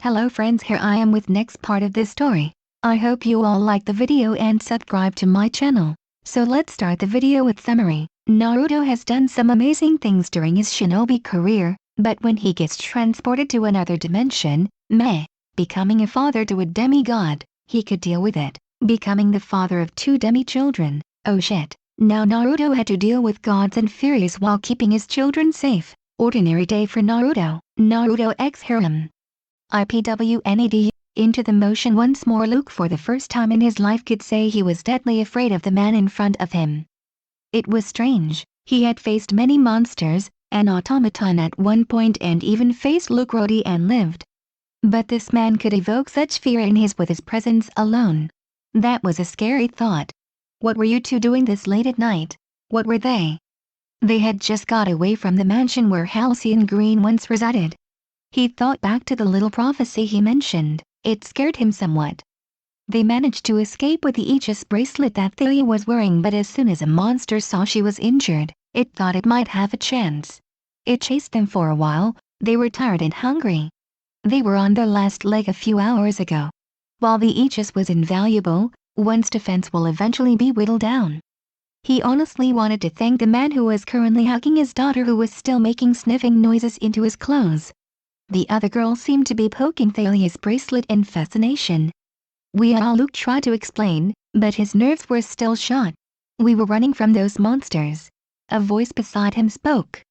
Hello friends, here I am with next part of this story. I hope you all like the video and subscribe to my channel. So let's start the video with summary. Naruto has done some amazing things during his shinobi career, but when he gets transported to another dimension, becoming a father to a demigod, he could deal with it. Becoming the father of 2 demi-children, oh shit. Now Naruto had to deal with gods and fairies while keeping his children safe. Ordinary day for Naruto. Naruto X Harem. IPWNED. Into the motion once more. Luke for the first time in his life could say he was deadly afraid of the man in front of him. It was strange. He had faced many monsters, an automaton at one point, and even faced Luke Rhodey and lived. But this man could evoke such fear in his with his presence alone. That was a scary thought. What were you two doing this late at night? What were they? They had just got away from the mansion where Halcyon Green once resided. He thought back to the little prophecy he mentioned. It scared him somewhat. They managed to escape with the Aegis bracelet that Thalia was wearing, but as soon as a monster saw she was injured, it thought it might have a chance. It chased them for a while. They were tired and hungry. They were on their last leg a few hours ago. While the Aegis was invaluable, one's defense will eventually be whittled down. He honestly wanted to thank the man who was currently hugging his daughter, who was still making sniffing noises into his clothes. The other girl seemed to be poking Thalia's bracelet in fascination. Luke tried to explain, but his nerves were still shot. We were running from those monsters. A voice beside him spoke.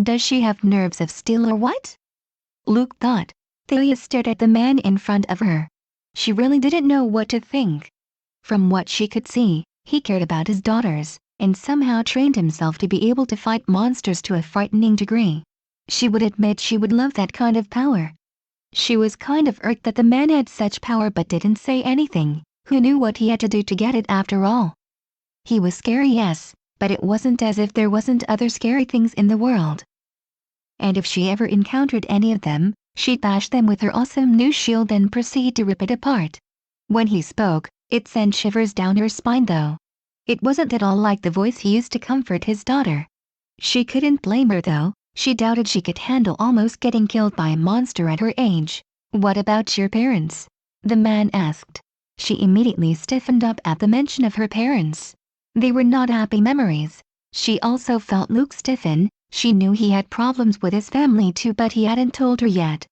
Does she have nerves of steel or what? Luke thought. Thalia stared at the man in front of her. She really didn't know what to think. From what she could see, he cared about his daughters, and somehow trained himself to be able to fight monsters to a frightening degree. She would admit she would love that kind of power. She was kind of irked that the man had such power but didn't say anything. Who knew what he had to do to get it after all? He was scary, yes, but it wasn't as if there wasn't other scary things in the world. And if she ever encountered any of them, she'd bash them with her awesome new shield and proceed to rip it apart. When he spoke, it sent shivers down her spine though. It wasn't at all like the voice he used to comfort his daughter. She couldn't blame her though. She doubted she could handle almost getting killed by a monster at her age. What about your parents? The man asked. She immediately stiffened up at the mention of her parents. They were not happy memories. She also felt Luke stiffen. She knew he had problems with his family too, but he hadn't told her yet.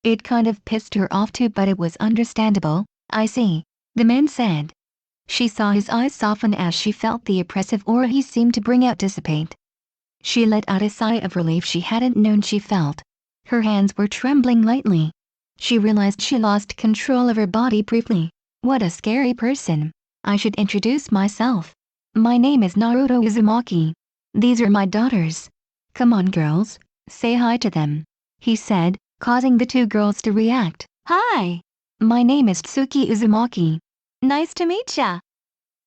It kind of pissed her off too, but it was understandable. I see, the man said. She saw his eyes soften as she felt the oppressive aura he seemed to bring out dissipate. She let out a sigh of relief she hadn't known she felt. Her hands were trembling lightly. She realized she lost control of her body briefly. What a scary person. I should introduce myself. My name is Naruto Uzumaki. These are my daughters. Come on girls, say hi to them, he said, causing the 2 girls to react. Hi. My name is Tsuki Uzumaki. Nice to meet ya.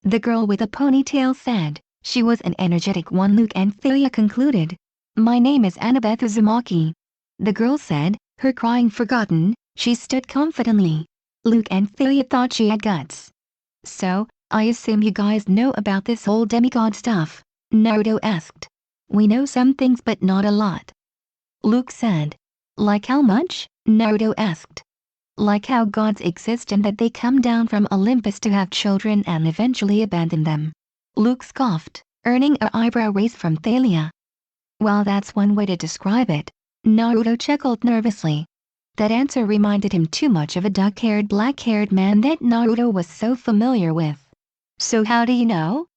The girl with a ponytail said. She was an energetic one. Luke and Thalia concluded. My name is Annabeth Uzumaki. The girl said, her crying forgotten. She stood confidently. Luke and Thalia thought she had guts. So, I assume you guys know about this whole demigod stuff? Naruto asked. We know some things but not a lot. Luke said. Like how much? Naruto asked. Like how gods exist and that they come down from Olympus to have children and eventually abandon them. Luke scoffed, earning an eyebrow raise from Thalia. Well, that's one way to describe it. Naruto chuckled nervously. That answer reminded him too much of a dark-haired, black-haired man that Naruto was so familiar with. So how do you know?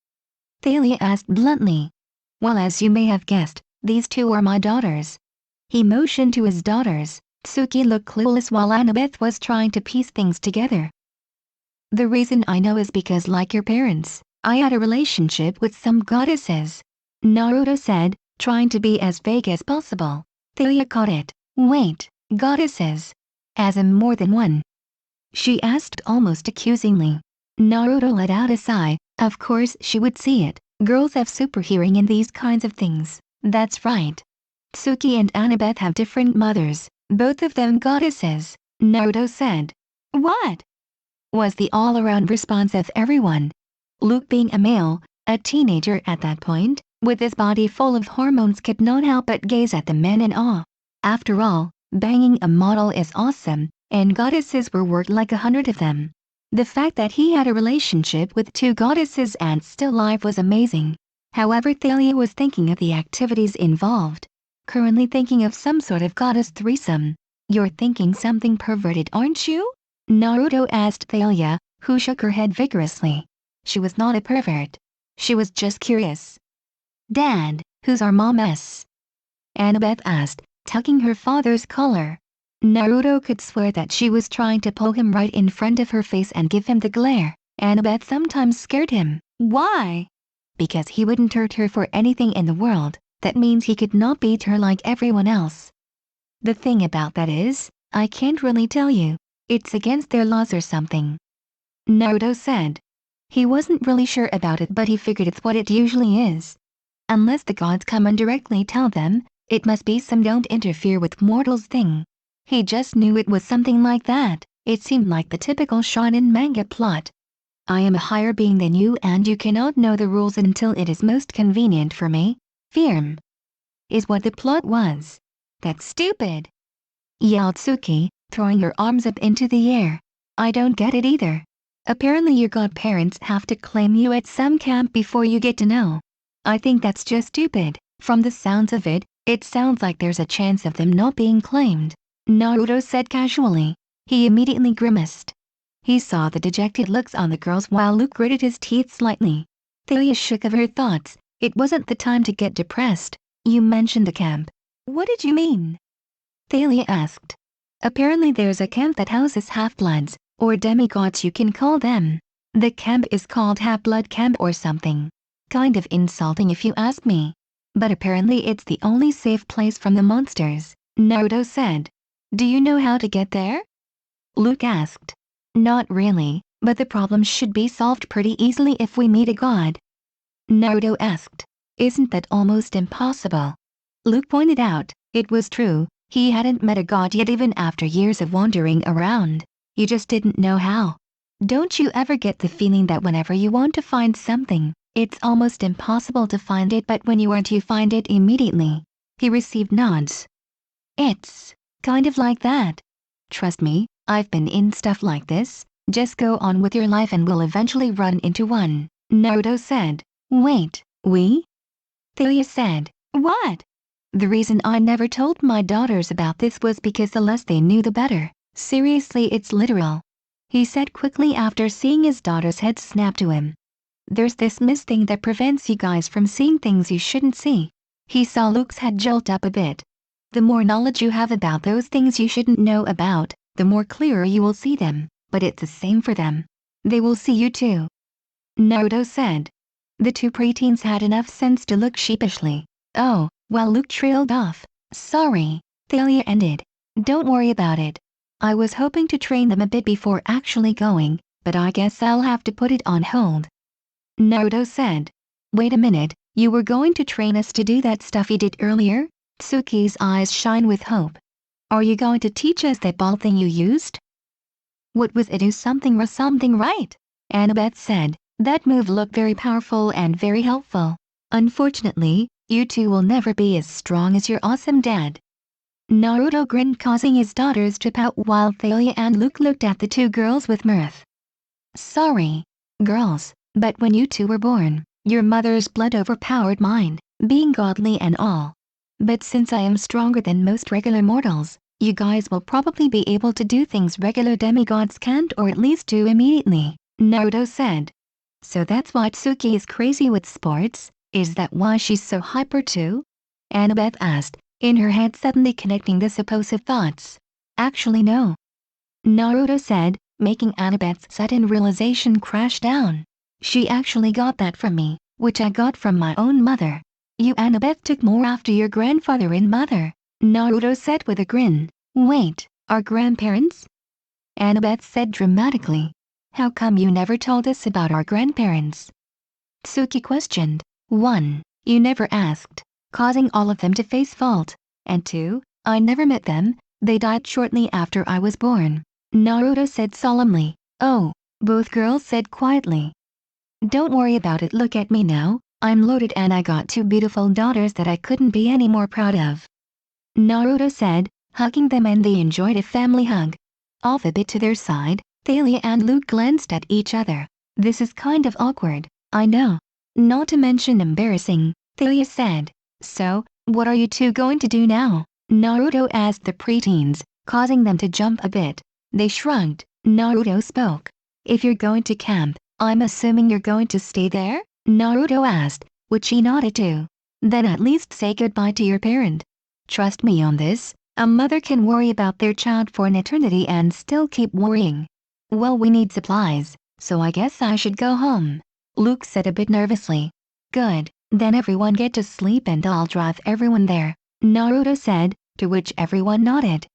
Thalia asked bluntly. Well, as you may have guessed, these 2 are my daughters. He motioned to his daughters. Tsuki looked clueless while Annabeth was trying to piece things together. The reason I know is because, like your parents, I had a relationship with some goddesses, Naruto said, trying to be as vague as possible. Thalia caught it. Wait, goddesses? As in more than one? She asked almost accusingly. Naruto let out a sigh. Of course she would see it. Girls have super hearing in these kinds of things. That's right. Tsuki and Annabeth have different mothers, both of them goddesses, Naruto said. What? Was the all-around response of everyone. Luke, being a male, a teenager at that point, with his body full of hormones, could not help but gaze at the men in awe. After all, banging a model is awesome, and goddesses were worth like 100 of them. The fact that he had a relationship with 2 goddesses and still alive was amazing. However, Thalia was thinking of the activities involved. Currently thinking of some sort of goddess threesome. You're thinking something perverted, aren't you? Naruto asked Thalia, who shook her head vigorously. She was not a pervert. She was just curious. Dad, who's our mom? Annabeth asked, tugging her father's collar. Naruto could swear that she was trying to pull him right in front of her face and give him the glare. Annabeth sometimes scared him. Why? Because he wouldn't hurt her for anything in the world. That means he could not beat her like everyone else. The thing about that is, I can't really tell you. It's against their laws or something. Naruto said. He wasn't really sure about it, but he figured it's what it usually is. Unless the gods come and directly tell them, it must be some don't interfere with mortals thing. He just knew it was something like that. It seemed like the typical shonen manga plot. I am a higher being than you and you cannot know the rules until it is most convenient for me. Firm. Is what the plot was. That's stupid, yelled Tsuki, throwing her arms up into the air. I don't get it either. Apparently your godparents have to claim you at some camp before you get to know. I think that's just stupid. From the sounds of it, it sounds like there's a chance of them not being claimed, Naruto said casually. He immediately grimaced. He saw the dejected looks on the girls while Luke gritted his teeth slightly. Thalia shook of her thoughts. It wasn't the time to get depressed. You mentioned a camp. What did you mean? Thalia asked. Apparently there's a camp that houses half-bloods, or demigods you can call them. The camp is called Half-Blood Camp or something. Kind of insulting if you ask me. But apparently it's the only safe place from the monsters, Naruto said. Do you know how to get there? Luke asked. Not really, but the problem should be solved pretty easily if we meet a god. Naruto asked. Isn't that almost impossible? Luke pointed out. It was true, he hadn't met a god yet even after years of wandering around. You just didn't know how. Don't you ever get the feeling that whenever you want to find something, it's almost impossible to find it, but when you aren't you find it immediately? He received nods. It's kind of like that. Trust me, I've been in stuff like this. Just go on with your life and we'll eventually run into one, Naruto said. Wait, we? Thalia said. What? The reason I never told my daughters about this was because the less they knew the better. Seriously, it's literal, he said quickly after seeing his daughter's head snap to him. There's this mist thing that prevents you guys from seeing things you shouldn't see. He saw Luke's head jolt up a bit. The more knowledge you have about those things you shouldn't know about, the more clearer you will see them, but it's the same for them. They will see you too, Naruto said. The two preteens had enough sense to look sheepishly. Oh, well, Luke trailed off. Sorry, Thalia ended. Don't worry about it. I was hoping to train them a bit before actually going, but I guess I'll have to put it on hold, Naruto said. Wait a minute, you were going to train us to do that stuff you did earlier? Tsuki's eyes shine with hope. Are you going to teach us that ball thing you used? What was it? Do something right? Annabeth said. That move looked very powerful and very helpful. Unfortunately, you two will never be as strong as your awesome dad. Naruto grinned, causing his daughters to pout while Thalia and Luke looked at the two girls with mirth. Sorry, girls, but when you two were born, your mother's blood overpowered mine, being godly and all. But since I am stronger than most regular mortals, you guys will probably be able to do things regular demigods can't, or at least do immediately, Naruto said. So that's why Tsuki is crazy with sports? Is that why she's so hyper too? Annabeth asked, in her head suddenly connecting the supposed thoughts. Actually no, Naruto said, making Annabeth's sudden realization crash down. She actually got that from me, which I got from my own mother. You Annabeth took more after your grandfather and mother, Naruto said with a grin. Wait, our grandparents? Annabeth said dramatically. How come you never told us about our grandparents? Tsuki questioned. 1. You never asked, causing all of them to face fault. And 2. I never met them, they died shortly after I was born, Naruto said solemnly. Oh, both girls said quietly. Don't worry about it, look at me now, I'm loaded and I got 2 beautiful daughters that I couldn't be any more proud of, Naruto said, hugging them, and they enjoyed a family hug. Off a bit to their side, Thalia and Luke glanced at each other. This is kind of awkward, I know. Not to mention embarrassing, Thalia said. So, what are you two going to do now? Naruto asked the preteens, causing them to jump a bit. They shrugged. Naruto spoke. If you're going to camp, I'm assuming you're going to stay there? Naruto asked, which he nodded to. Then at least say goodbye to your parent. Trust me on this, a mother can worry about their child for an eternity and still keep worrying. Well, we need supplies, so I guess I should go home. Luke said a bit nervously. Good, then everyone get to sleep and I'll drive everyone there, Naruto said, to which everyone nodded.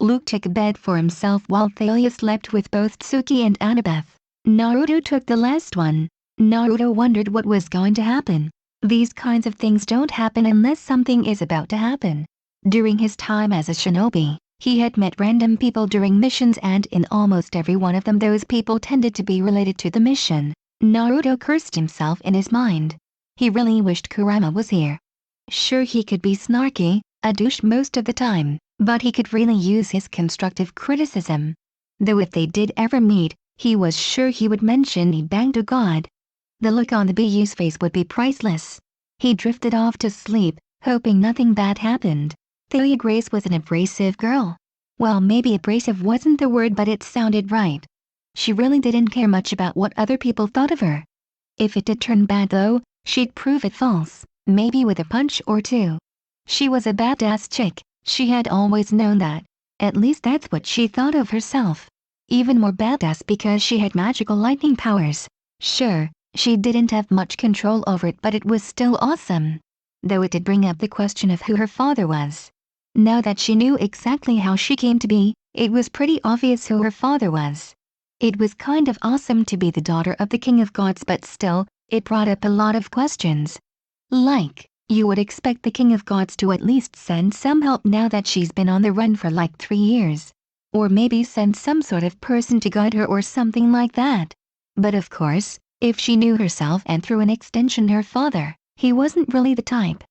Luke took a bed for himself while Thalia slept with both Tsuki and Annabeth. Naruto took the last one. Naruto wondered what was going to happen. These kinds of things don't happen unless something is about to happen. During his time as a shinobi, he had met random people during missions and in almost every one of them those people tended to be related to the mission. Naruto cursed himself in his mind. He really wished Kurama was here. Sure, he could be snarky, a douche most of the time, but he could really use his constructive criticism. Though if they did ever meet, he was sure he would mention he banged a god. The look on the BU's face would be priceless. He drifted off to sleep, hoping nothing bad happened. Thalia Grace was an abrasive girl. Well, maybe abrasive wasn't the word, but it sounded right. She really didn't care much about what other people thought of her. If it did turn bad though, she'd prove it false, maybe with a punch or two. She was a badass chick, she had always known that. At least that's what she thought of herself. Even more badass because she had magical lightning powers. Sure, she didn't have much control over it, but it was still awesome. Though it did bring up the question of who her father was. Now that she knew exactly how she came to be, it was pretty obvious who her father was. It was kind of awesome to be the daughter of the King of Gods, but still, it brought up a lot of questions. Like, you would expect the King of Gods to at least send some help now that she's been on the run for like 3 years. Or maybe send some sort of person to guide her or something like that. But of course, if she knew herself and through an extension her father, he wasn't really the type.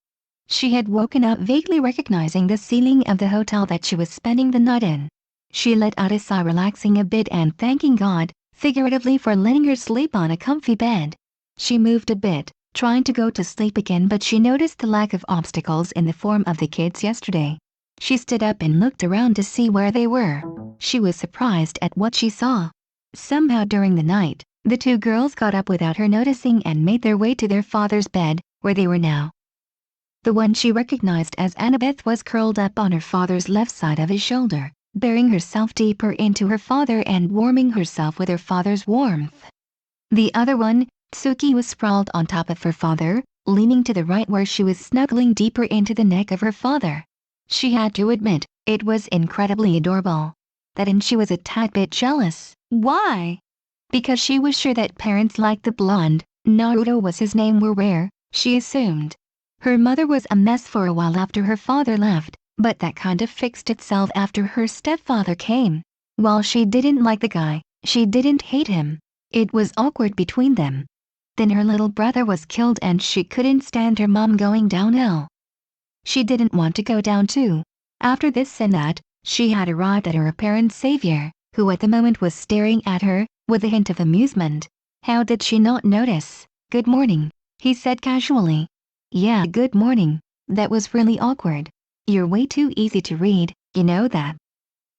She had woken up vaguely recognizing the ceiling of the hotel that she was spending the night in. She let out a sigh, relaxing a bit and thanking God, figuratively, for letting her sleep on a comfy bed. She moved a bit, trying to go to sleep again, but she noticed the lack of obstacles in the form of the kids yesterday. She stood up and looked around to see where they were. She was surprised at what she saw. Somehow during the night, the 2 girls got up without her noticing and made their way to their father's bed, where they were now. The one she recognized as Annabeth was curled up on her father's left side of his shoulder, burying herself deeper into her father and warming herself with her father's warmth. The other one, Tsuki, was sprawled on top of her father, leaning to the right where she was snuggling deeper into the neck of her father. She had to admit, it was incredibly adorable. Then she was a tad bit jealous. Why? Because she was sure that parents like the blonde, Naruto was his name, were rare, she assumed. Her mother was a mess for a while after her father left, but that kind of fixed itself after her stepfather came. While she didn't like the guy, she didn't hate him. It was awkward between them. Then her little brother was killed and she couldn't stand her mom going downhill. She didn't want to go down too. After this and that, she had arrived at her apparent savior, who at the moment was staring at her, with a hint of amusement. How did she not notice? Good morning, he said casually. Yeah, good morning. That was really awkward. You're way too easy to read, you know that.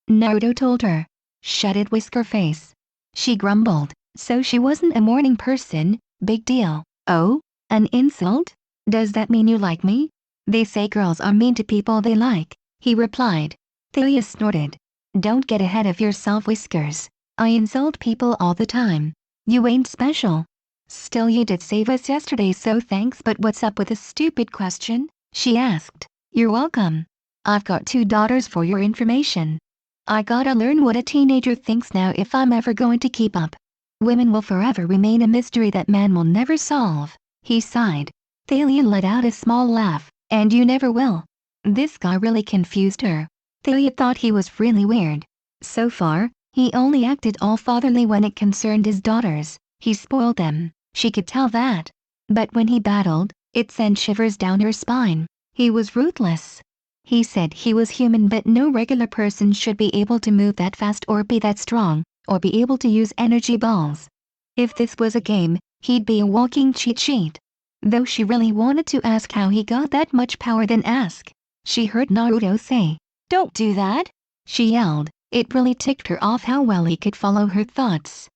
Naruto told her. Shut it, whisker face. She grumbled. So she wasn't a morning person, big deal. Oh, an insult? Does that mean you like me? They say girls are mean to people they like, he replied. Thalia snorted. Don't get ahead of yourself, whiskers. I insult people all the time. You ain't special. Still, you did save us yesterday, so thanks, but what's up with a stupid question? She asked. You're welcome. I've got 2 daughters for your information. I gotta learn what a teenager thinks now if I'm ever going to keep up. Women will forever remain a mystery that man will never solve, he sighed. Thalia let out a small laugh. And you never will. This guy really confused her. Thalia thought he was really weird. So far, he only acted all fatherly when it concerned his daughters. He spoiled them, she could tell that. But when he battled, it sent shivers down her spine. He was ruthless. He said he was human but no regular person should be able to move that fast or be that strong, or be able to use energy balls. If this was a game, he'd be a walking cheat sheet. Though she really wanted to ask how he got that much power then ask. She heard Naruto say, "Don't do that!" She yelled. It really ticked her off how well he could follow her thoughts.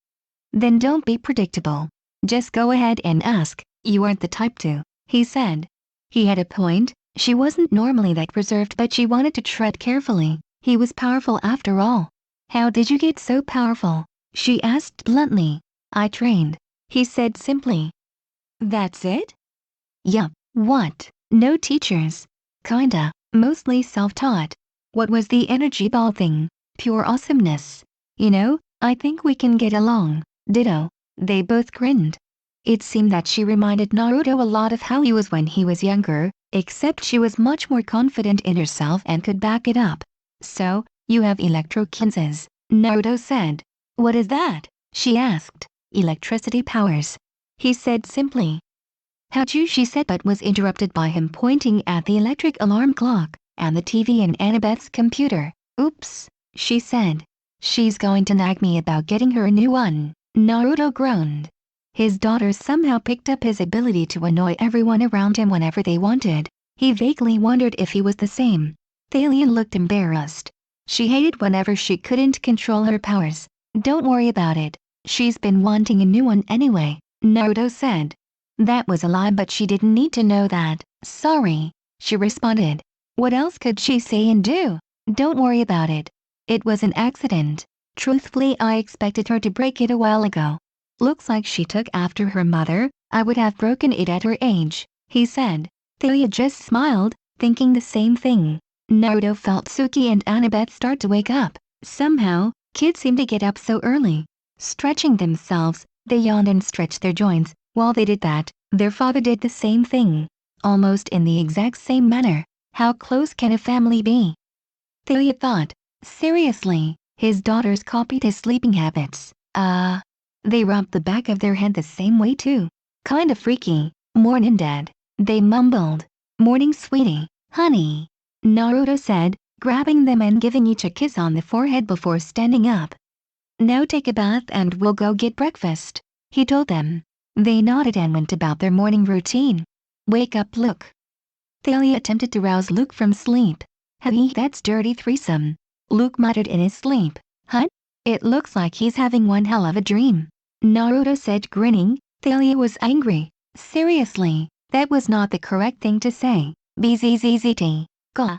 "Then don't be predictable. Just go ahead and ask, you aren't the type to," he said. He had a point. She wasn't normally that reserved but she wanted to tread carefully. He was powerful after all. "How did you get so powerful?" she asked bluntly. "I trained," he said simply. "That's it?" "Yup, what? No teachers?" "Kinda, mostly self-taught." "What was the energy ball thing?" "Pure awesomeness. You know, I think we can get along." "Ditto." They both grinned. It seemed that she reminded Naruto a lot of how he was when he was younger, except she was much more confident in herself and could back it up. "So, you have electrokinesis," Naruto said. "What is that?" she asked. "Electricity powers," he said simply. "How'd you?" she said but was interrupted by him pointing at the electric alarm clock, and the TV and Annabeth's computer. "Oops," she said. "She's going to nag me about getting her a new one," Naruto groaned. His daughters somehow picked up his ability to annoy everyone around him whenever they wanted. He vaguely wondered if he was the same. Thalia looked embarrassed. She hated whenever she couldn't control her powers. "Don't worry about it. She's been wanting a new one anyway," Naruto said. That was a lie but she didn't need to know that. "Sorry," she responded. What else could she say and do? "Don't worry about it. It was an accident. Truthfully I expected her to break it a while ago. Looks like she took after her mother. I would have broken it at her age," he said. Thalia just smiled, thinking the same thing. Naruto felt Suki and Annabeth start to wake up. Somehow, kids seem to get up so early. Stretching themselves, they yawned and stretched their joints. While they did that, their father did the same thing. Almost in the exact same manner. How close can a family be? Thalia thought. Seriously, his daughters copied his sleeping habits. They rubbed the back of their head the same way too. "Kinda freaky." "Mornin' Dad," they mumbled. "Morning sweetie, honey," Naruto said, grabbing them and giving each a kiss on the forehead before standing up. "Now take a bath and we'll go get breakfast," he told them. They nodded and went about their morning routine. "Wake up, Luke." Thalia attempted to rouse Luke from sleep. "Hey, that's dirty threesome," Luke muttered in his sleep. "Huh? It looks like he's having one hell of a dream," Naruto said grinning. Thalia was angry. "Seriously, that was not the correct thing to say. Bzzzt. Gah."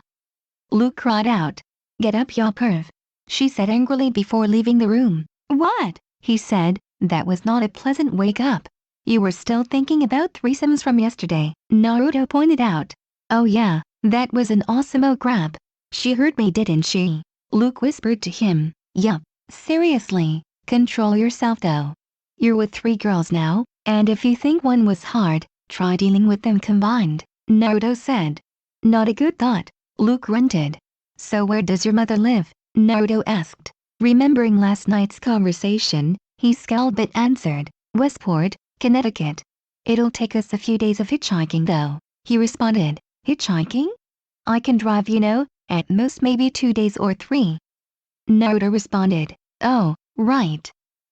Luke cried out. "Get up, ya perv," she said angrily before leaving the room. "What?" he said. "That was not a pleasant wake up. You were still thinking about threesomes from yesterday," Naruto pointed out. "Oh yeah, that was an awesome grab. She heard me, didn't she?" Luke whispered to him. "Yup. Seriously, control yourself though. You're with 3 girls now, and if you think one was hard, try dealing with them combined," Naruto said. "Not a good thought," Luke grunted. "So where does your mother live?" Naruto asked. Remembering last night's conversation, he scowled but answered, "Westport, Connecticut. It'll take us a few days of hitchhiking though," he responded. "Hitchhiking? I can drive, you know, at most maybe 2 days or 3. Naruto responded. "Oh, right.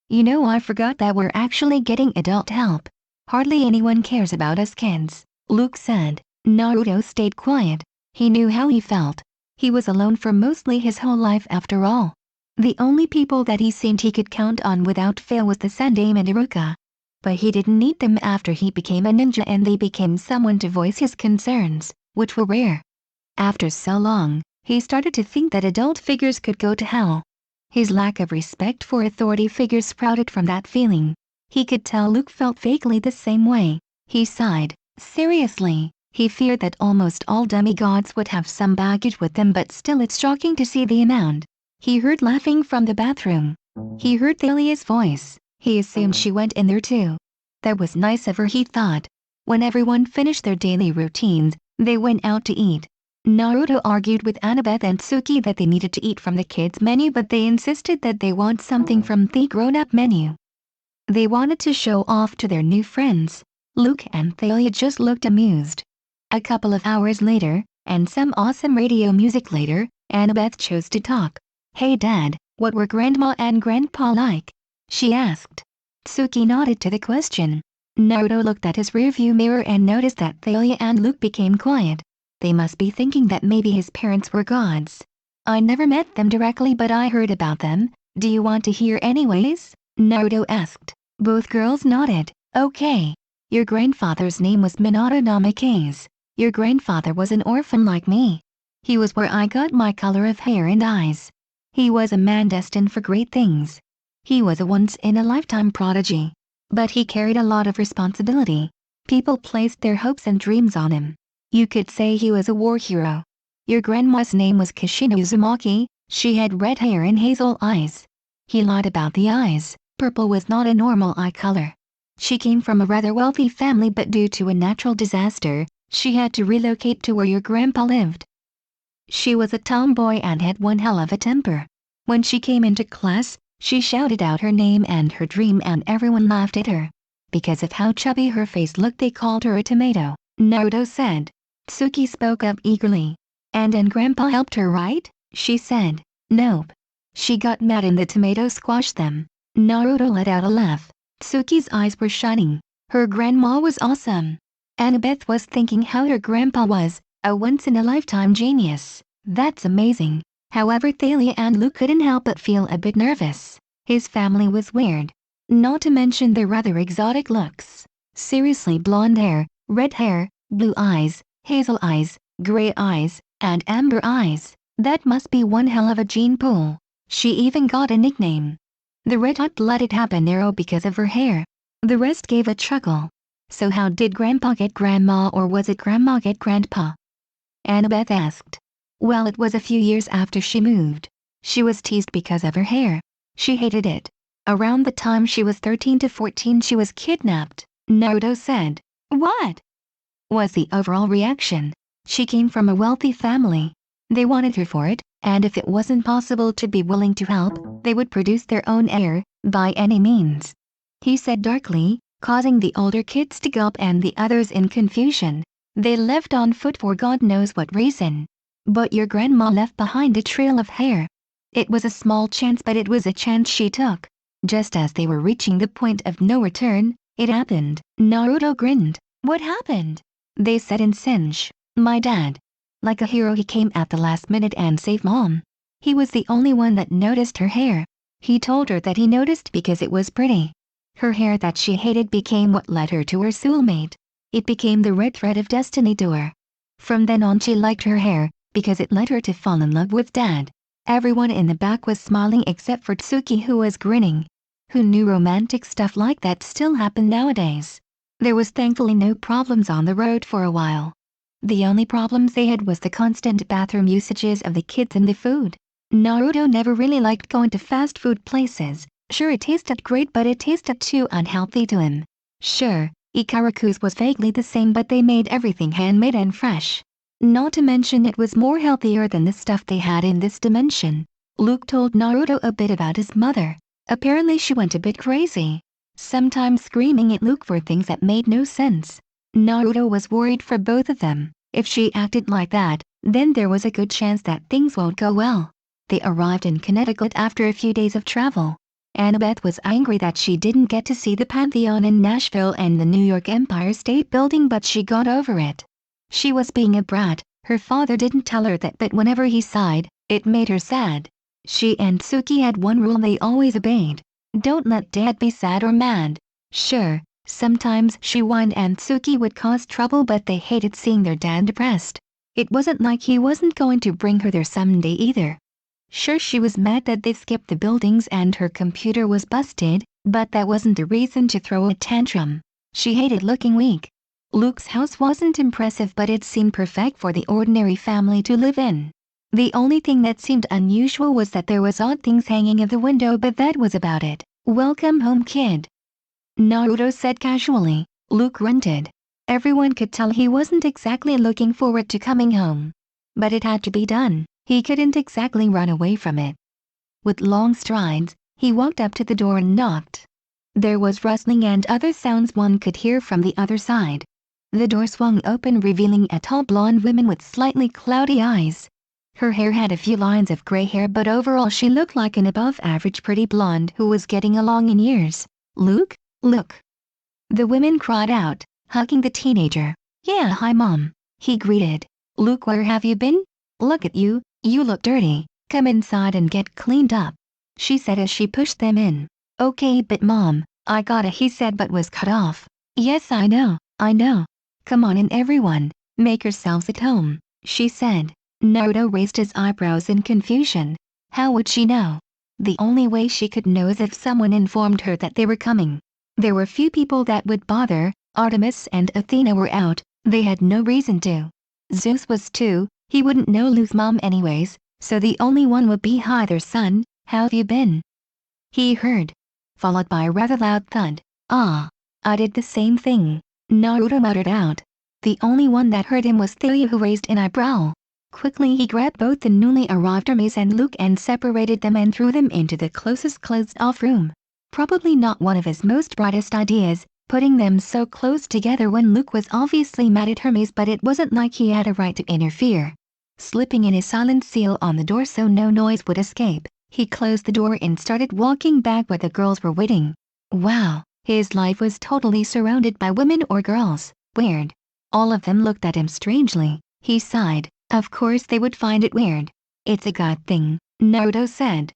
You know, I forgot that we're actually getting adult help. Hardly anyone cares about us kids," Luke said. Naruto stayed quiet. He knew how he felt. He was alone for mostly his whole life after all. The only people that he seemed he could count on without fail was the Sandaime and Iruka. But he didn't need them after he became a ninja and they became someone to voice his concerns, which were rare. After so long, he started to think that adult figures could go to hell. His lack of respect for authority figures sprouted from that feeling. He could tell Luke felt vaguely the same way. He sighed. Seriously, he feared that almost all demigods would have some baggage with them, but still it's shocking to see the amount. He heard laughing from the bathroom. He heard Thalia's voice. He assumed she went in there too. That was nice of her, he thought. When everyone finished their daily routines, they went out to eat. Naruto argued with Annabeth and Suki that they needed to eat from the kids' menu, but they insisted that they want something from the grown-up menu. They wanted to show off to their new friends. Luke and Thalia just looked amused. A couple of hours later, and some awesome radio music later, Annabeth chose to talk. "Hey Dad, what were Grandma and Grandpa like?" she asked. Tsuki nodded to the question. Naruto looked at his rearview mirror and noticed that Thalia and Luke became quiet. They must be thinking that maybe his parents were gods. "I never met them directly, but I heard about them. Do you want to hear anyways?" Naruto asked. Both girls nodded. "Okay. Your grandfather's name was Minato Namikaze. Your grandfather was an orphan like me. He was where I got my color of hair and eyes. He was a man destined for great things. He was a once-in-a-lifetime prodigy. But he carried a lot of responsibility. People placed their hopes and dreams on him. You could say he was a war hero. Your grandma's name was Kishino Uzumaki. She had red hair and hazel eyes." He lied about the eyes. Purple was not a normal eye color. She came from a rather wealthy family, but due to a natural disaster, she had to relocate to where your grandpa lived. She was a tomboy and had one hell of a temper. When she came into class, she shouted out her name and her dream and everyone laughed at her. Because of how chubby her face looked, they called her a tomato, Naruto said. Tsuki spoke up eagerly. And Grandpa helped her, right?" she said. "Nope. She got mad and the tomato squashed them." Naruto let out a laugh. Tsuki's eyes were shining. Her grandma was awesome. Annabeth was thinking how her grandpa was a once-in-a-lifetime genius. That's amazing. However, Thalia and Luke couldn't help but feel a bit nervous. His family was weird. Not to mention their rather exotic looks. Seriously, blonde hair, red hair, blue eyes, hazel eyes, gray eyes, and amber eyes. That must be one hell of a gene pool. She even got a nickname. The Red Hot Blooded Habanero because of her hair. The rest gave a chuckle. "So how did Grandpa get Grandma, or was it Grandma get Grandpa?" Annabeth asked. "Well, it was a few years after she moved. She was teased because of her hair. She hated it. Around the time she was 13 to 14 she was kidnapped," Naruto said. "What?" was the overall reaction. "She came from a wealthy family. They wanted her for it, and if it wasn't possible to be willing to help, they would produce their own heir, by any means," he said darkly, causing the older kids to gulp and the others in confusion. "They left on foot for God knows what reason. But your grandma left behind a trail of hair. It was a small chance, but it was a chance she took." Just as they were reaching the point of no return, it happened. Naruto grinned. "What happened?" they said in Singe. "My dad. Like a hero, he came at the last minute and saved Mom. He was the only one that noticed her hair. He told her that he noticed because it was pretty. Her hair that she hated became what led her to her soulmate. It became the red thread of destiny to her. From then on she liked her hair, because it led her to fall in love with Dad." Everyone in the back was smiling except for Tsuki, who was grinning. Who knew romantic stuff like that still happened nowadays? There was thankfully no problems on the road for a while. The only problems they had was the constant bathroom usages of the kids and the food. Naruto never really liked going to fast food places. Sure, it tasted great, but it tasted too unhealthy to him. Sure, Ikaraku's was vaguely the same, but they made everything handmade and fresh. Not to mention it was more healthier than the stuff they had in this dimension. Luke told Naruto a bit about his mother. Apparently she went a bit crazy, sometimes screaming at Luke for things that made no sense. Naruto was worried for both of them. If she acted like that, then there was a good chance that things won't go well. They arrived in Connecticut after a few days of travel. Annabeth was angry that she didn't get to see the Pantheon in Nashville and the New York Empire State Building, but she got over it. She was being a brat. Her father didn't tell her that, but whenever he sighed, it made her sad. She and Tsuki had one rule they always obeyed. Don't let Dad be sad or mad. Sure, sometimes she whined and Tsuki would cause trouble, but they hated seeing their dad depressed. It wasn't like he wasn't going to bring her there someday either. Sure, she was mad that they skipped the buildings and her computer was busted, but that wasn't a reason to throw a tantrum. She hated looking weak. Luke's house wasn't impressive, but it seemed perfect for the ordinary family to live in. The only thing that seemed unusual was that there was odd things hanging at the window, but that was about it. "Welcome home, kid," Naruto said casually. Luke grunted. Everyone could tell he wasn't exactly looking forward to coming home. But it had to be done. He couldn't exactly run away from it. With long strides, he walked up to the door and knocked. There was rustling and other sounds one could hear from the other side. The door swung open, revealing a tall blonde woman with slightly cloudy eyes. Her hair had a few lines of gray hair, but overall she looked like an above-average pretty blonde who was getting along in years. "Luke, look!" the woman cried out, hugging the teenager. "Yeah, hi Mom," he greeted. "Luke, where have you been? Look at you, you look dirty. Come inside and get cleaned up," she said as she pushed them in. "Okay, but Mom, I gotta," he said, but was cut off. "Yes, I know. Come on in everyone, make yourselves at home," she said. Naruto raised his eyebrows in confusion. How would she know? The only way she could know is if someone informed her that they were coming. There were few people that would bother. Artemis and Athena were out, they had no reason to. Zeus was too, he wouldn't know Luke's mom anyways, so the only one would be, "Hi there son, how've you been?" he heard, followed by a rather loud thud. "Ah, I did the same thing," Naruto muttered out. The only one that heard him was Thalia, who raised an eyebrow. Quickly he grabbed both the newly arrived Hermes and Luke and separated them and threw them into the closest closed-off room. Probably not one of his most brightest ideas, putting them so close together when Luke was obviously mad at Hermes, but it wasn't like he had a right to interfere. Slipping in a silent seal on the door so no noise would escape, he closed the door and started walking back where the girls were waiting. Wow, his life was totally surrounded by women or girls. Weird. All of them looked at him strangely. He sighed. Of course they would find it weird. "It's a God thing," Naruto said.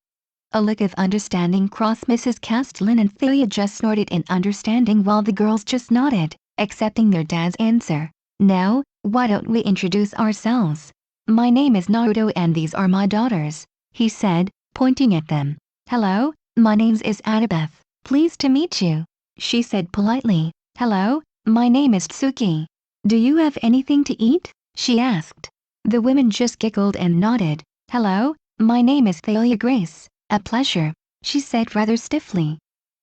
A look of understanding crossed Mrs. Castellan, and Thalia just snorted in understanding while the girls just nodded, accepting their dad's answer. "Now, why don't we introduce ourselves? My name is Naruto and these are my daughters," he said, pointing at them. "Hello, my name is Annabeth. Pleased to meet you," she said politely. "Hello, my name is Tsuki. Do you have anything to eat?" she asked. The women just giggled and nodded. "Hello, my name is Thalia Grace. A pleasure," she said rather stiffly.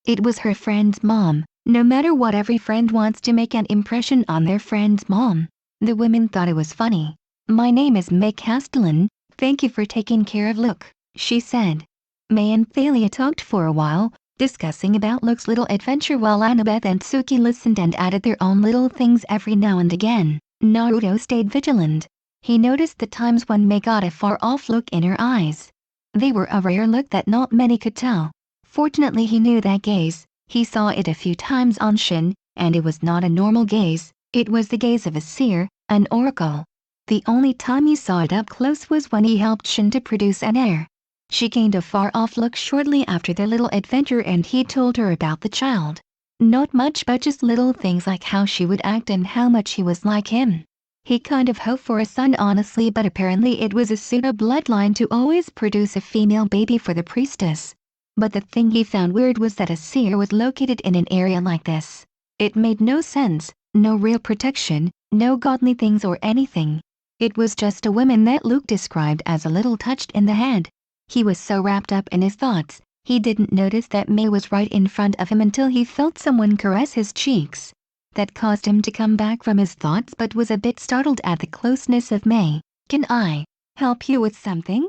It was her friend's mom. No matter what, every friend wants to make an impression on their friend's mom. The women thought it was funny. "My name is May Castellan. Thank you for taking care of Luke," she said. May and Thalia talked for a while, discussing about Luke's little adventure, while Annabeth and Tsuki listened and added their own little things every now and again. Naruto stayed vigilant. He noticed the times when May got a far-off look in her eyes. They were a rare look that not many could tell. Fortunately he knew that gaze. He saw it a few times on Shin, and it was not a normal gaze. It was the gaze of a seer, an oracle. The only time he saw it up close was when he helped Shin to produce an heir. She gained a far-off look shortly after their little adventure, and he told her about the child. Not much, but just little things like how she would act and how much he was like him. He kind of hoped for a son honestly, but apparently it was a pseudo bloodline to always produce a female baby for the priestess. But the thing he found weird was that a seer was located in an area like this. It made no sense, no real protection, no godly things or anything. It was just a woman that Luke described as a little touched in the head. He was so wrapped up in his thoughts, he didn't notice that May was right in front of him until he felt someone caress his cheeks. That caused him to come back from his thoughts, but was a bit startled at the closeness of May. "Can I help you with something?"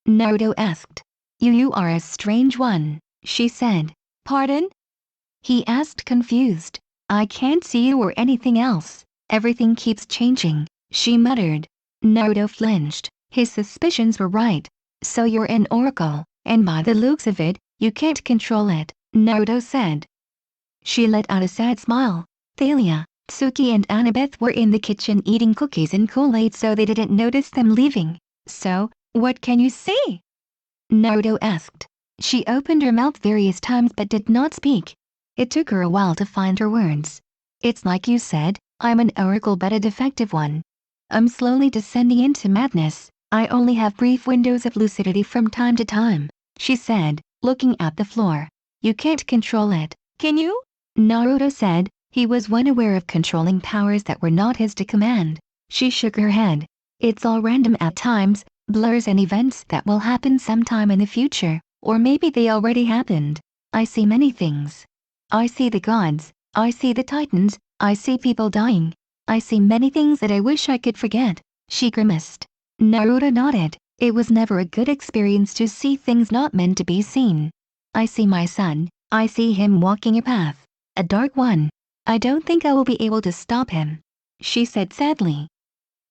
Naruto asked. You are a strange one," she said. "Pardon?" he asked, confused. "I can't see you or anything else. Everything keeps changing," she muttered. Naruto flinched. His suspicions were right. "So you're an oracle, and by the looks of it, you can't control it," Naruto said. She let out a sad smile. Thalia, Tsuki and Annabeth were in the kitchen eating cookies and Kool-Aid, so they didn't notice them leaving. "So, what can you say?" Naruto asked. She opened her mouth various times but did not speak. It took her a while to find her words. "It's like you said, I'm an oracle but a defective one. I'm slowly descending into madness. I only have brief windows of lucidity from time to time," she said, looking at the floor. "You can't control it, can you?" Naruto said. He was unaware of controlling powers that were not his to command. She shook her head. "It's all random at times, blurs and events that will happen sometime in the future, or maybe they already happened. I see many things. I see the gods, I see the titans, I see people dying. I see many things that I wish I could forget," she grimaced. Naruto nodded. It was never a good experience to see things not meant to be seen. "I see my son, I see him walking a path. A dark one. I don't think I will be able to stop him. she said sadly.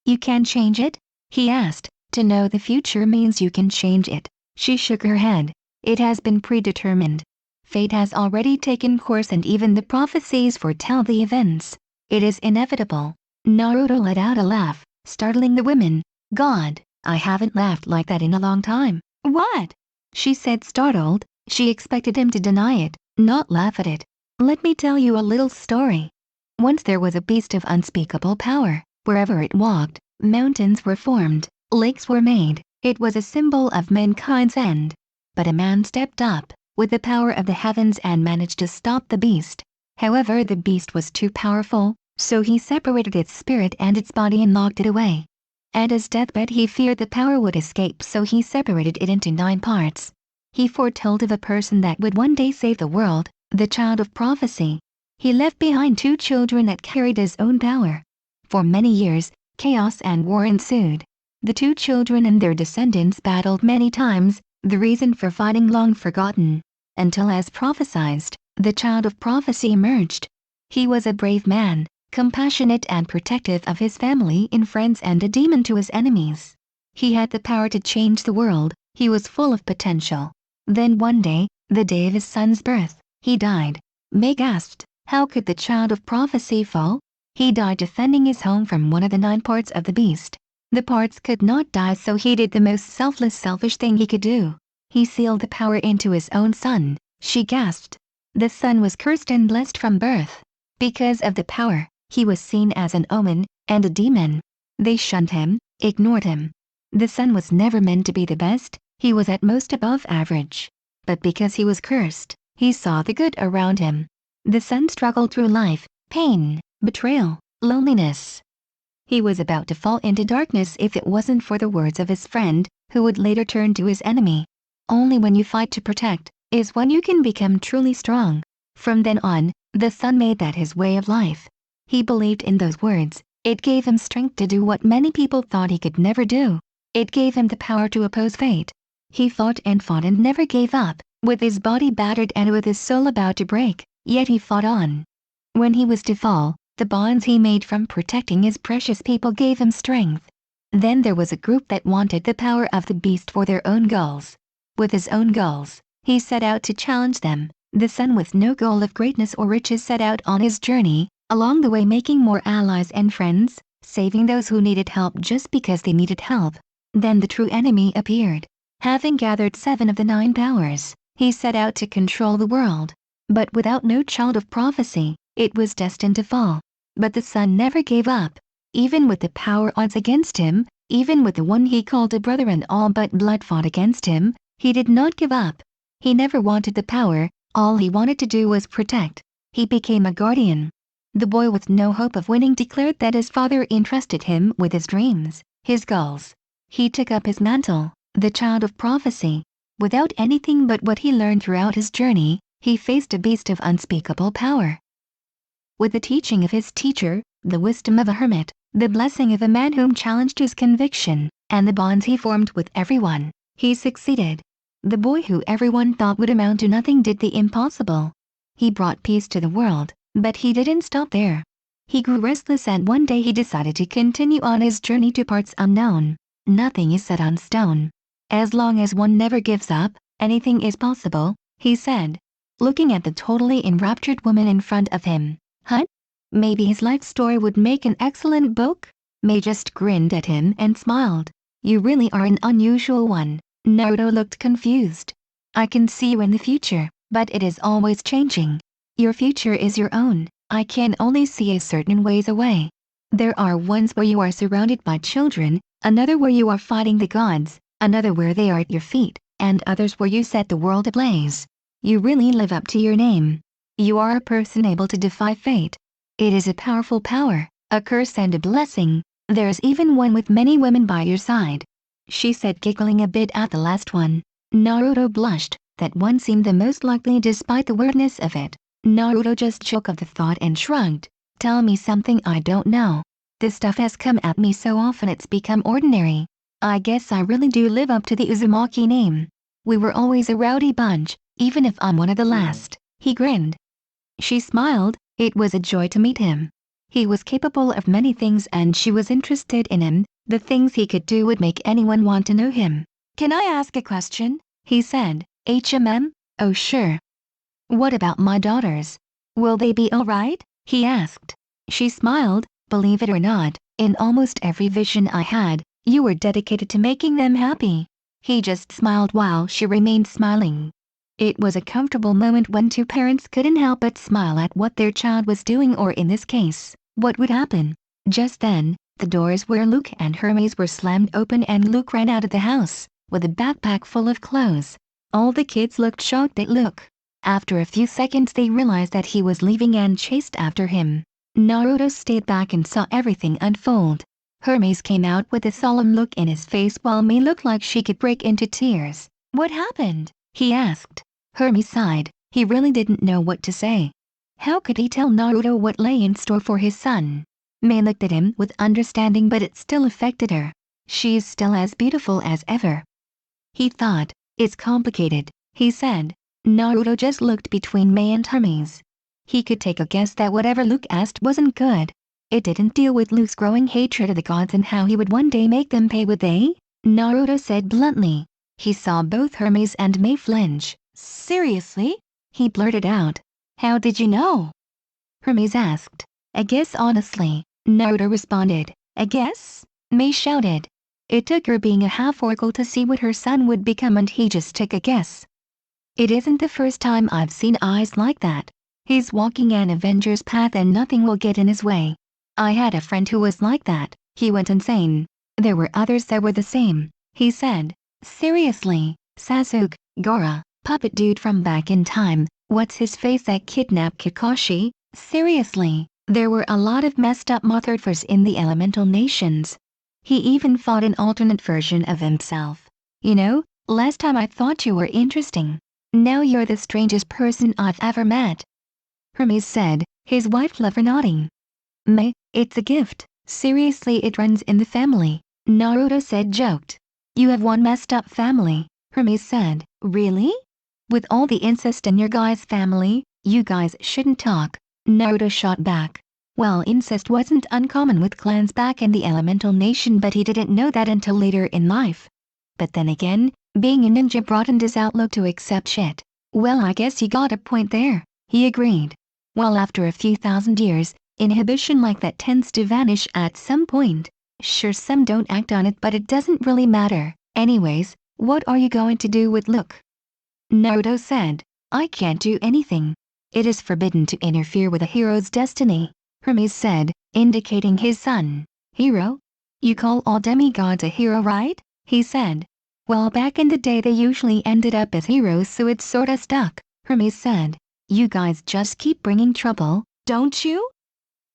You can change it? He asked. To know the future means you can change it. She shook her head. It has been predetermined. Fate has already taken course and even the prophecies foretell the events. It is inevitable. Naruto let out a laugh, startling the women. God, I haven't laughed like that in a long time. What? She said startled. She expected him to deny it, not laugh at it. Let me tell you a little story. Once there was a beast of unspeakable power. Wherever it walked, mountains were formed, lakes were made. It was a symbol of mankind's end. But a man stepped up, with the power of the heavens and managed to stop the beast. However, the beast was too powerful, so he separated its spirit and its body and locked it away. At his deathbed he feared the power would escape, so he separated it into 9 parts. He foretold of a person that would one day save the world, the child of prophecy. He left behind 2 children that carried his own power. For many years, chaos and war ensued. The 2 children and their descendants battled many times, the reason for fighting long forgotten. Until, as prophesied, the child of prophecy emerged. He was a brave man, compassionate and protective of his family and friends, and a demon to his enemies. He had the power to change the world. He was full of potential. Then one day, the day of his son's birth, he died. May gasped, how could the child of prophecy fall? He died defending his home from one of the 9 parts of the beast. The parts could not die, so he did the most selfish thing he could do. He sealed the power into his own son. She gasped. The son was cursed and blessed from birth. Because of the power, he was seen as an omen and a demon. They shunned him, ignored him. The son was never meant to be the best, he was at most above average. But because he was cursed, he saw the good around him. The son struggled through life, pain, betrayal, loneliness. He was about to fall into darkness if it wasn't for the words of his friend, who would later turn to his enemy. Only when you fight to protect, is when you can become truly strong. From then on, the son made that his way of life. He believed in those words. It gave him strength to do what many people thought he could never do. It gave him the power to oppose fate. He fought and never gave up, with his body battered and with his soul about to break, yet he fought on. When he was to fall, the bonds he made from protecting his precious people gave him strength. Then there was a group that wanted the power of the beast for their own goals. With his own goals, he set out to challenge them. The son with no goal of greatness or riches set out on his journey, along the way making more allies and friends, saving those who needed help just because they needed help. Then the true enemy appeared. Having gathered 7 of the 9 powers, he set out to control the world. But without no child of prophecy, it was destined to fall. But the son never gave up. Even with the power odds against him, even with the one he called a brother and all but blood fought against him, he did not give up. He never wanted the power, all he wanted to do was protect. He became a guardian. The boy with no hope of winning declared that his father entrusted him with his dreams, his goals. He took up his mantle, the child of prophecy. Without anything but what he learned throughout his journey, he faced a beast of unspeakable power. With the teaching of his teacher, the wisdom of a hermit, the blessing of a man whom challenged his conviction, and the bonds he formed with everyone, he succeeded. The boy who everyone thought would amount to nothing did the impossible. He brought peace to the world, but he didn't stop there. He grew restless and one day he decided to continue on his journey to parts unknown. Nothing is set on stone. As long as one never gives up, anything is possible, he said, looking at the totally enraptured woman in front of him. Huh? Maybe his life story would make an excellent book? May just grinned at him and smiled. You really are an unusual one. Naruto looked confused. I can see you in the future, but it is always changing. Your future is your own. I can only see a certain ways away. There are ones where you are surrounded by children, another where you are fighting the gods, another where they are at your feet, and others where you set the world ablaze. You really live up to your name. You are a person able to defy fate. It is a powerful power, a curse and a blessing. There's even one with many women by your side. She said, giggling a bit at the last one. Naruto blushed. That one seemed the most likely despite the weirdness of it. Naruto just shook off the thought and shrugged. Tell me something I don't know. This stuff has come at me so often it's become ordinary. I guess I really do live up to the Uzumaki name. We were always a rowdy bunch, even if I'm one of the last. He grinned. She smiled. It was a joy to meet him. He was capable of many things and she was interested in him. The things he could do would make anyone want to know him. "Can I ask a question?" he said. "Oh sure." "What about my daughters? Will they be alright?" he asked. She smiled. "Believe it or not, in almost every vision I had, you were dedicated to making them happy." He just smiled while she remained smiling. It was a comfortable moment when two parents couldn't help but smile at what their child was doing, or in this case, what would happen. Just then, the doors where Luke and Hermes were slammed open and Luke ran out of the house, with a backpack full of clothes. All the kids looked shocked at Luke. After a few seconds they realized that he was leaving and chased after him. Naruto stayed back and saw everything unfold. Hermes came out with a solemn look in his face while May looked like she could break into tears. "What happened?" he asked. Hermes sighed. He really didn't know what to say. How could he tell Naruto what lay in store for his son? May looked at him with understanding, but it still affected her. She is still as beautiful as ever. He thought. "It's complicated," he said. Naruto just looked between May and Hermes. He could take a guess that whatever Luke asked wasn't good. It didn't deal with Luke's growing hatred of the gods and how he would one day make them pay, would they? Naruto said bluntly. He saw both Hermes and May flinch. "Seriously?" he blurted out. "How did you know?" Hermes asked. "I guess honestly," Naruto responded. "I guess?" May shouted. It took her being a half-oracle to see what her son would become, and he just took a guess. "It isn't the first time I've seen eyes like that. He's walking an Avenger's path and nothing will get in his way. I had a friend who was like that. He went insane. There were others that were the same," he said. "Seriously, Sasuke, Gaara, puppet dude from back in time, what's his face that kidnapped Kakashi? Seriously, there were a lot of messed up mothers in the elemental nations. He even fought an alternate version of himself. You know, last time I thought you were interesting. Now you're the strangest person I've ever met." Hermes said, his wife lover nodding. "May, it's a gift. Seriously, it runs in the family," Naruto said, joked. "You have one messed up family," Hermes said. "Really? With all the incest in your guys' family, you guys shouldn't talk," Naruto shot back. Well, incest wasn't uncommon with clans back in the elemental nation, but he didn't know that until later in life. But then again, being a ninja broadened his outlook to accept shit. "Well, I guess you got a point there," he agreed. "Well, after a few thousand years, inhibition like that tends to vanish at some point. Sure, some don't act on it, but it doesn't really matter. Anyways, what are you going to do with Luke?" Naruto said. "I can't do anything. It is forbidden to interfere with a hero's destiny," Hermes said, indicating his son. "Hero? You call all demigods a hero, right?" he said. "Well, back in the day they usually ended up as heroes, so it's sorta stuck," Hermes said. "You guys just keep bringing trouble, don't you?"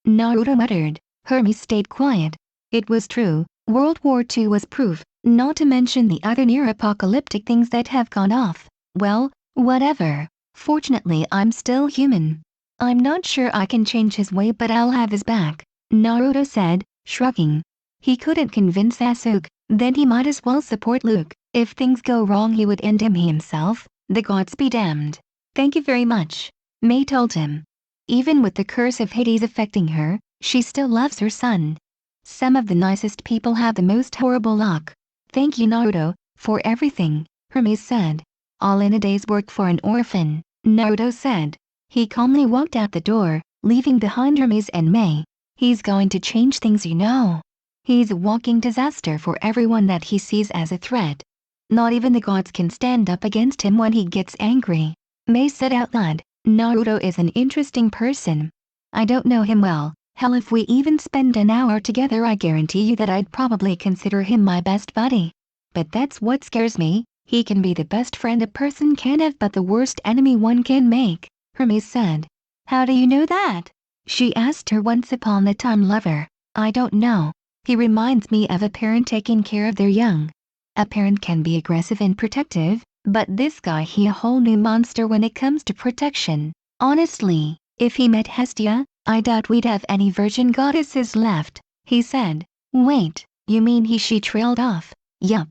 Naruto muttered. Hermes stayed quiet. It was true, World War II was proof, not to mention the other near-apocalyptic things that have gone off. Well, whatever. Fortunately I'm still human. I'm not sure I can change his way, but I'll have his back," Naruto said, shrugging. He couldn't convince Sasuke, then he might as well support Luke. If things go wrong he would end him himself. The gods be damned. "Thank you very much," May told him. Even with the curse of Hades affecting her, she still loves her son. Some of the nicest people have the most horrible luck. "Thank you, Naruto, for everything," Hermes said. "All in a day's work for an orphan," Naruto said. He calmly walked out the door, leaving behind Hermes and May. "He's going to change things, you know. He's a walking disaster for everyone that he sees as a threat. Not even the gods can stand up against him when he gets angry." May said out loud, "Naruto is an interesting person. I don't know him well. Hell, if we even spend an hour together I guarantee you that I'd probably consider him my best buddy. But that's what scares me. He can be the best friend a person can have but the worst enemy one can make," Hermes said. "How do you know that?" she asked her once upon a time lover. "I don't know. He reminds me of a parent taking care of their young. A parent can be aggressive and protective, but this guy he a whole new monster when it comes to protection. Honestly, if he met Hestia, I doubt we'd have any virgin goddesses left," he said. "Wait, you mean she trailed off?" "Yup."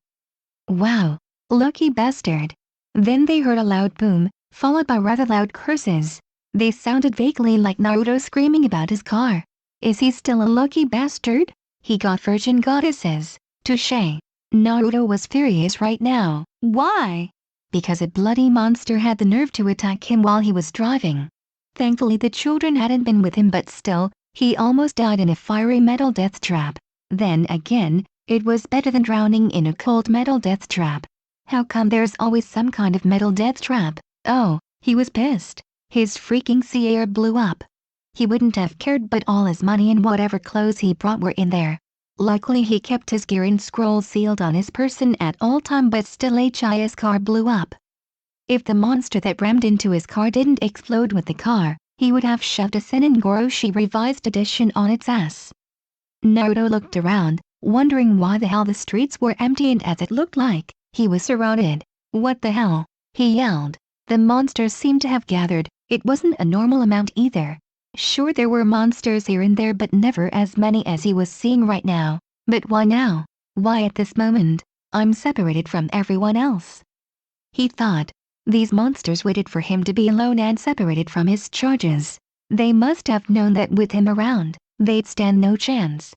"Wow. Lucky bastard." Then they heard a loud boom, followed by rather loud curses. They sounded vaguely like Naruto screaming about his car. Is he still a lucky bastard? He got virgin goddesses. Touché. Naruto was furious right now. Why? Because a bloody monster had the nerve to attack him while he was driving. Thankfully the children hadn't been with him, but still, he almost died in a fiery metal death trap. Then again, it was better than drowning in a cold metal death trap. How come there's always some kind of metal death trap? Oh, he was pissed. His freaking sea blew up. He wouldn't have cared, but all his money and whatever clothes he brought were in there. Luckily he kept his gear and scroll sealed on his person at all time, but still his car blew up. If the monster that rammed into his car didn't explode with the car, he would have shoved a Seinen Goroshi revised edition on its ass. Naruto looked around, wondering why the hell the streets were empty, and as it looked like, he was surrounded. What the hell? He yelled. The monsters seemed to have gathered. It wasn't a normal amount either. Sure, there were monsters here and there, but never as many as he was seeing right now. But why now? Why at this moment? I'm separated from everyone else. He thought. These monsters waited for him to be alone and separated from his charges. They must have known that with him around, they'd stand no chance.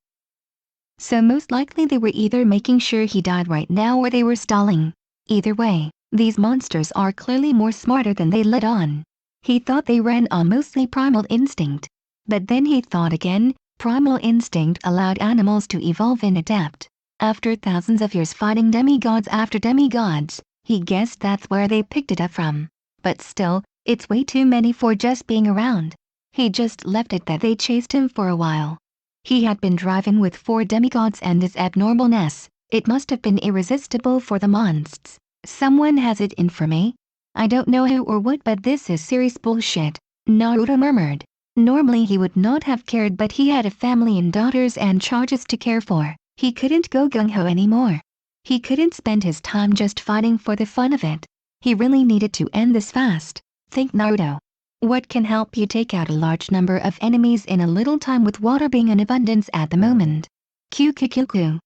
So most likely they were either making sure he died right now or they were stalling. Either way, these monsters are clearly more smarter than they let on. He thought they ran on mostly primal instinct. But then he thought again, primal instinct allowed animals to evolve and adapt. After thousands of years fighting demigods after demigods, he guessed that's where they picked it up from. But still, it's way too many for just being around. He just left it that they chased him for a while. He had been driving with 4 demigods, and his abnormalness, it must have been irresistible for the monsters. Someone has it in for me? I don't know who or what, but this is serious bullshit, Naruto murmured. Normally he would not have cared, but he had a family and daughters and charges to care for. He couldn't go gung-ho anymore. He couldn't spend his time just fighting for the fun of it. He really needed to end this fast. Think Naruto. What can help you take out a large number of enemies in a little time with water being in abundance at the moment? Kyukyukyuku.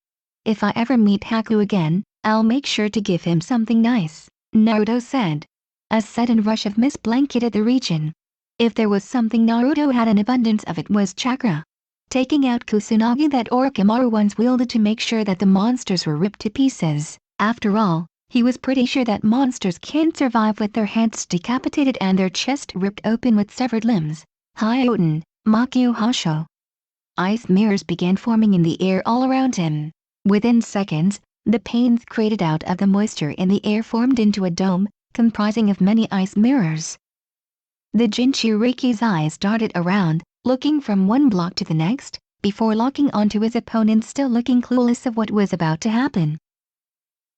If I ever meet Haku again, I'll make sure to give him something nice, Naruto said. A sudden rush of mist blanketed the region. If there was something Naruto had an abundance of, it was chakra. Taking out Kusanagi that Orochimaru once wielded to make sure that the monsters were ripped to pieces. After all, he was pretty sure that monsters can't survive with their heads decapitated and their chest ripped open with severed limbs. Hyoten, Makyu Hasho. Ice mirrors began forming in the air all around him. Within seconds, the panes created out of the moisture in the air formed into a dome, comprising of many ice mirrors. The Jinchuriki's eyes darted around, looking from one block to the next, before locking onto his opponent, still looking clueless of what was about to happen.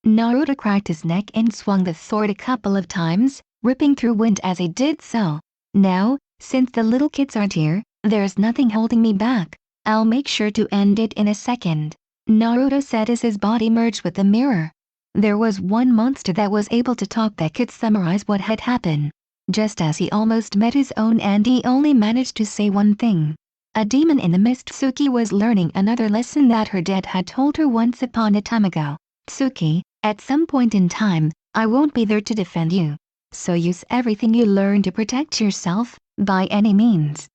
Naruto cracked his neck and swung the sword a couple of times, ripping through wind as he did so. Now, since the little kids aren't here, there's nothing holding me back. I'll make sure to end it in a second, Naruto said as his body merged with the mirror. There was one monster that was able to talk that could summarize what had happened. Just as he almost met his own, and he only managed to say one thing. A demon in the mist. Tsuki was learning another lesson that her dad had told her once upon a time ago. Tsuki, at some point in time, I won't be there to defend you. So use everything you learn to protect yourself, by any means.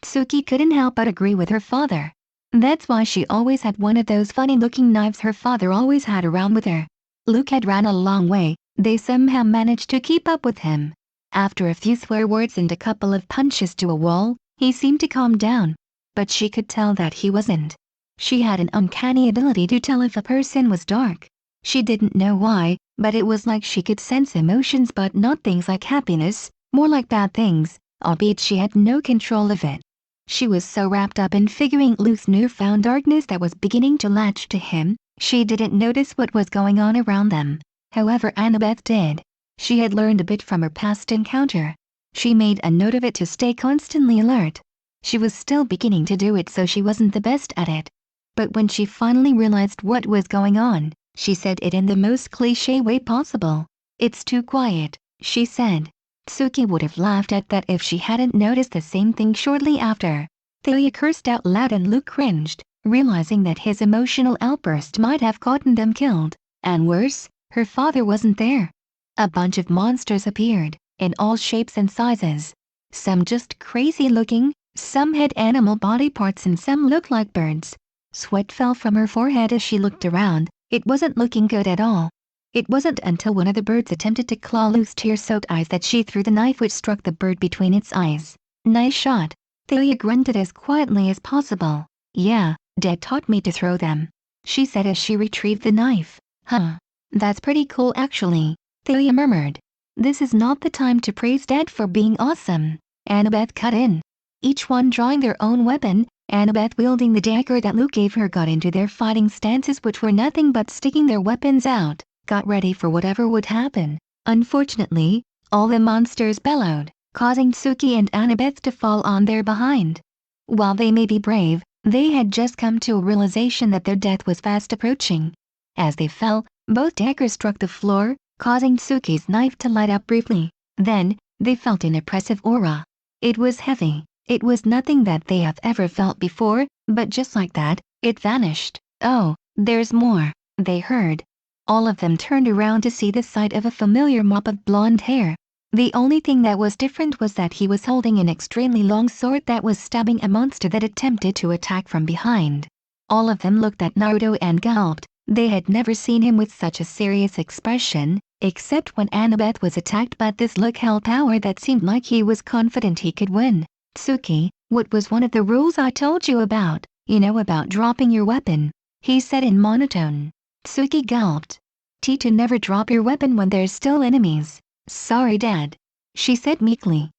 Tsuki couldn't help but agree with her father. That's why she always had one of those funny-looking knives her father always had around with her. Luke had ran a long way. They somehow managed to keep up with him. After a few swear words and a couple of punches to a wall, he seemed to calm down. But she could tell that he wasn't. She had an uncanny ability to tell if a person was dark. She didn't know why, but it was like she could sense emotions, but not things like happiness, more like bad things, albeit she had no control of it. She was so wrapped up in figuring Luke's newfound darkness that was beginning to latch to him, she didn't notice what was going on around them. However, Annabeth did. She had learned a bit from her past encounter. She made a note of it to stay constantly alert. She was still beginning to do it, so she wasn't the best at it. But when she finally realized what was going on, she said it in the most cliché way possible. It's too quiet, she said. Tsuki would have laughed at that if she hadn't noticed the same thing shortly after. Thalia cursed out loud and Luke cringed, realizing that his emotional outburst might have gotten them killed. And worse, her father wasn't there. A bunch of monsters appeared, in all shapes and sizes. Some just crazy looking, Some had animal body parts and some looked like birds. Sweat fell from her forehead as she looked around. It wasn't looking good at all. It wasn't until one of the birds attempted to claw loose tear-soaked eyes that she threw the knife, which struck the bird between its eyes. Nice shot. Thalia grunted as quietly as possible. Yeah, Dad taught me to throw them, she said as she retrieved the knife. Huh. That's pretty cool actually, Thalia murmured. This is not the time to praise Dad for being awesome. Annabeth cut in. Each one drawing their own weapon, Annabeth wielding the dagger that Luke gave her, got into their fighting stances, which were nothing but sticking their weapons out, got ready for whatever would happen. Unfortunately, all the monsters bellowed, causing Suki and Annabeth to fall on their behind. While they may be brave, they had just come to a realization that their death was fast approaching. As they fell, both daggers struck the floor, causing Suki's knife to light up briefly. Then, they felt an oppressive aura. It was heavy. It was nothing that they have ever felt before, but just like that, it vanished. Oh, there's more, they heard. All of them turned around to see the sight of a familiar mop of blonde hair. The only thing that was different was that he was holding an extremely long sword that was stabbing a monster that attempted to attack from behind. All of them looked at Naruto and gulped. They had never seen him with such a serious expression, except when Annabeth was attacked, but this look held power that seemed like he was confident he could win. Suki, what was one of the rules I told you about? You know, about dropping your weapon, he said in monotone. Suki gulped. To never drop your weapon when there's still enemies. Sorry, Dad, she said meekly.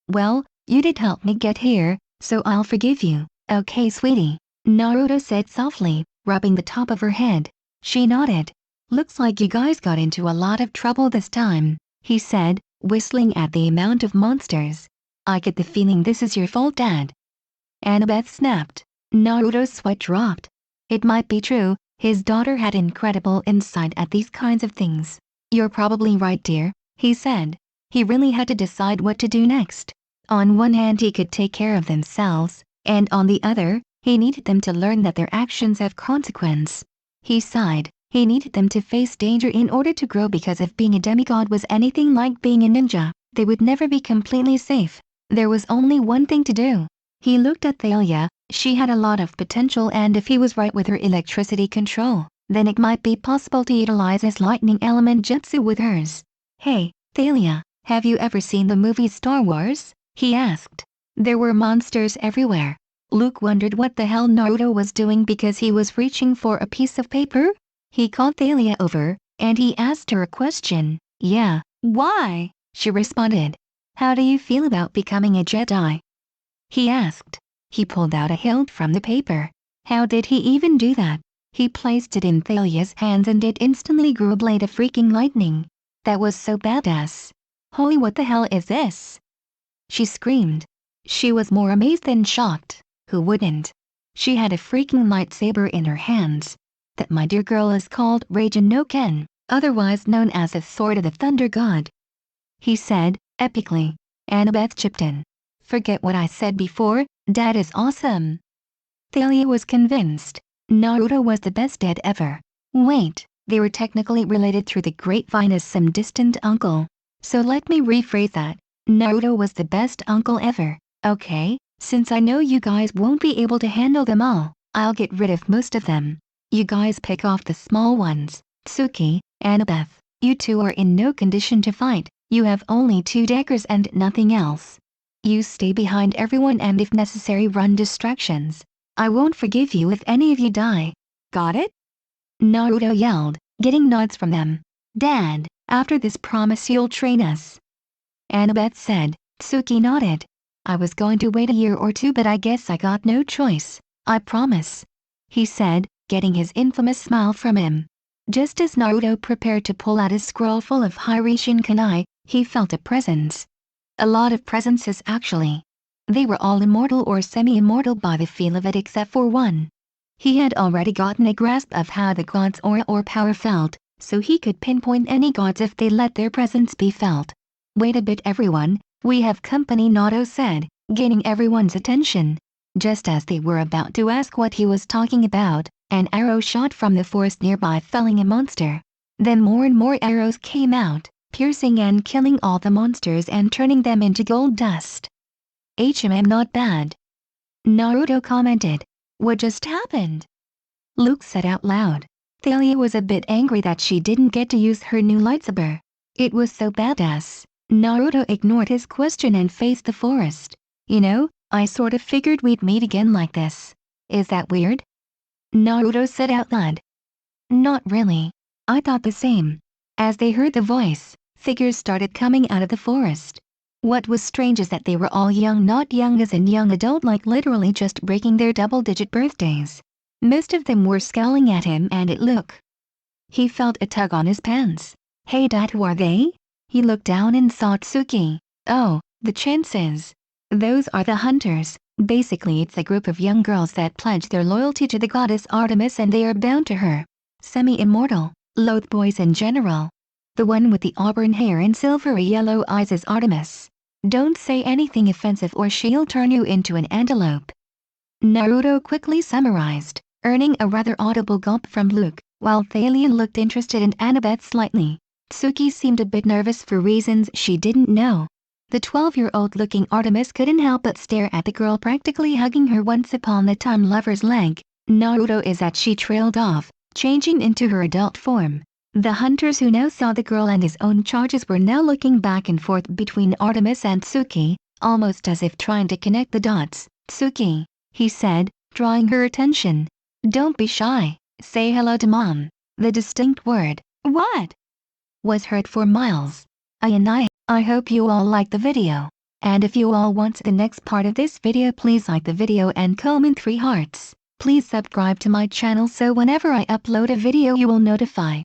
Well, you did help me get here, so I'll forgive you. Okay, sweetie, Naruto said softly, rubbing the top of her head. She nodded. Looks like you guys got into a lot of trouble this time, he said, whistling at the amount of monsters. I get the feeling this is your fault, Dad. Annabeth snapped. Naruto's sweat dropped. It might be true, his daughter had incredible insight at these kinds of things. You're probably right, dear, he said. He really had to decide what to do next. On one hand, he could take care of themselves, and on the other, he needed them to learn that their actions have consequence. He sighed. He needed them to face danger in order to grow, because if being a demigod was anything like being a ninja, they would never be completely safe. There was only one thing to do. He looked at Thalia. She had a lot of potential, and if he was right with her electricity control, then it might be possible to utilize his lightning element jutsu with hers. Hey, Thalia, have you ever seen the movie Star Wars? He asked. There were monsters everywhere. Luke wondered what the hell Naruto was doing because he was reaching for a piece of paper. He called Thalia over, and he asked her a question. Yeah, why? She responded. How do you feel about becoming a Jedi? He asked. He pulled out a hilt from the paper. How did he even do that? He placed it in Thalia's hands and it instantly grew a blade of freaking lightning. That was so badass. Holy, what the hell is this? She screamed. She was more amazed than shocked. Who wouldn't? She had a freaking lightsaber in her hands. That, my dear girl, is called Raijin no Ken, otherwise known as the Sword of the Thunder God, he said, epically. Annabeth chipped in. Forget what I said before, Dad is awesome. Thalia was convinced. Naruto was the best dad ever. Wait, they were technically related through the grapevine as some distant uncle. So let me rephrase that. Naruto was the best uncle ever. Okay, since I know you guys won't be able to handle them all, I'll get rid of most of them. You guys pick off the small ones. Suki, Annabeth, you two are in no condition to fight. You have only 2 daggers and nothing else. You stay behind everyone and if necessary run distractions. I won't forgive you if any of you die. Got it? Naruto yelled, getting nods from them. Dad, after this promise you'll train us. Annabeth said. Suki nodded. I was going to wait a year or 2, but I guess I got no choice. I promise, he said, getting his infamous smile from him. Just as Naruto prepared to pull out his scroll full of Hiraishin Kunai, he felt a presence. A lot of presences actually. They were all immortal or semi-immortal by the feel of it except for one. He had already gotten a grasp of how the god's aura or power felt, so he could pinpoint any gods if they let their presence be felt. Wait a bit everyone, we have company, Naruto said, gaining everyone's attention. Just as they were about to ask what he was talking about, an arrow shot from the forest nearby, felling a monster. Then more and more arrows came out, piercing and killing all the monsters and turning them into gold dust. not bad. Naruto commented. What just happened? Luke said out loud. Thalia was a bit angry that she didn't get to use her new lightsaber. It was so badass. Naruto ignored his question and faced the forest. You know, I sort of figured we'd meet again like this. Is that weird? Naruto said out loud. Not really. I thought the same. As they heard the voice, figures started coming out of the forest. What was strange is that they were all young, not young as in young adult, like literally just breaking their double-digit birthdays. Most of them were scowling at him and at Luke. He felt a tug on his pants. Hey Dad, who are they? He looked down and saw Tsuki. Oh, the chances. Those are the hunters. Basically it's a group of young girls that pledge their loyalty to the goddess Artemis and they are bound to her. Semi-immortal, loathe boys in general. The one with the auburn hair and silvery yellow eyes is Artemis. Don't say anything offensive or she'll turn you into an antelope. Naruto quickly summarized, earning a rather audible gulp from Luke, while Thalia looked interested and Annabeth slightly. Tsuki seemed a bit nervous for reasons she didn't know. The 12-year-old looking Artemis couldn't help but stare at the girl practically hugging her once upon a time lover's leg. Naruto is that she trailed off, changing into her adult form. The hunters who now saw the girl and his own charges were now looking back and forth between Artemis and Tsuki, almost as if trying to connect the dots. Tsuki, he said, drawing her attention. Don't be shy, say hello to Mom. The distinct word, what? Was heard for miles. I hope you all liked the video. And if you all want the next part of this video, please like the video and comment 3 hearts. Please subscribe to my channel so whenever I upload a video you will notify.